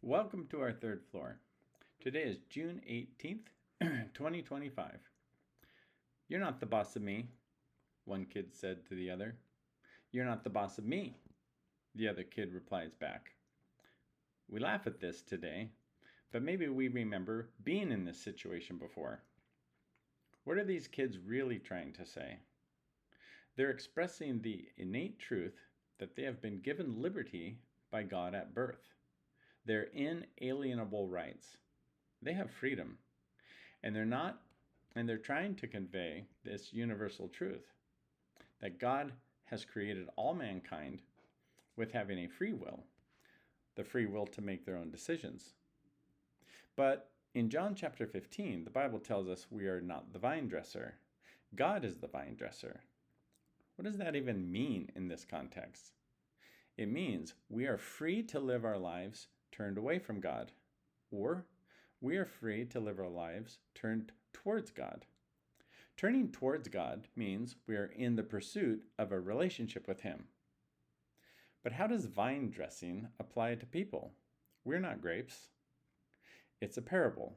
Welcome to our third floor. Today is June 18th, 2025. You're not the boss of me, one kid said to the other. You're not the boss of me, the other kid replies back. We laugh at this today, but maybe we remember being in this situation before. What are these kids really trying to say? They're expressing the innate truth that they have been given liberty by God at birth. Their inalienable rights. They have freedom. And they're trying to convey this universal truth that God has created all mankind with having a free will, the free will to make their own decisions. But in John chapter 15, the Bible tells us we are not the vine dresser. God is the vine dresser. What does that even mean in this context? It means we are free to live our lives turned away from God, or we are free to live our lives turned towards God. Turning towards God means we are in the pursuit of a relationship with Him. But how does vine dressing apply to people? We're not grapes. It's a parable,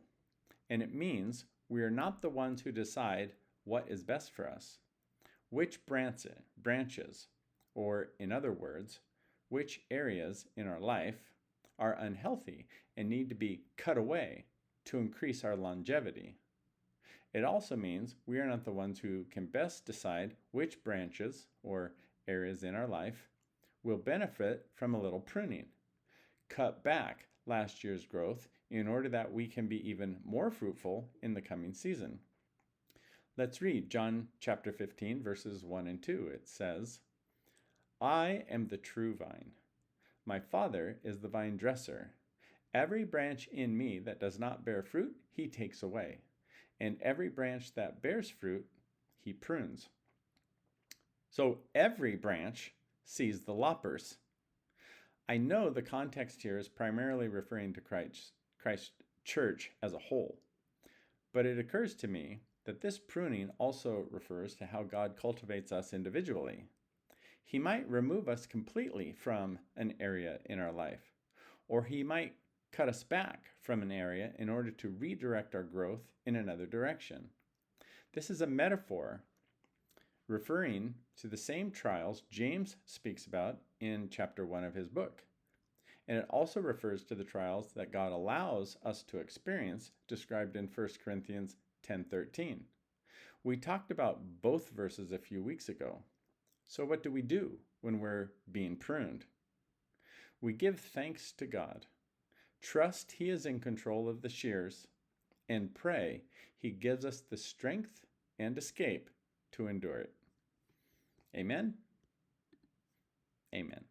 and it means we are not the ones who decide what is best for us, which branches, or in other words, which areas in our life are unhealthy and need to be cut away to increase our longevity. It also means we are not the ones who can best decide which branches or areas in our life will benefit from a little pruning. Cut back last year's growth in order that we can be even more fruitful in the coming season. Let's read John chapter 15, verses 1 and 2. It says, I am the true vine. My Father is the vine dresser. Every branch in me that does not bear fruit, He takes away. And every branch that bears fruit, He prunes. So every branch sees the loppers. I know the context here is primarily referring to Christ's church as a whole. But it occurs to me that this pruning also refers to how God cultivates us individually. He might remove us completely from an area in our life, or He might cut us back from an area in order to redirect our growth in another direction. This is a metaphor referring to the same trials James speaks about in chapter 1 of his book. And it also refers to the trials that God allows us to experience, described in 1 Corinthians 10:13. We talked about both verses a few weeks ago. So what do we do when we're being pruned? We give thanks to God, trust He is in control of the shears, and pray He gives us the strength and escape to endure it. Amen? Amen.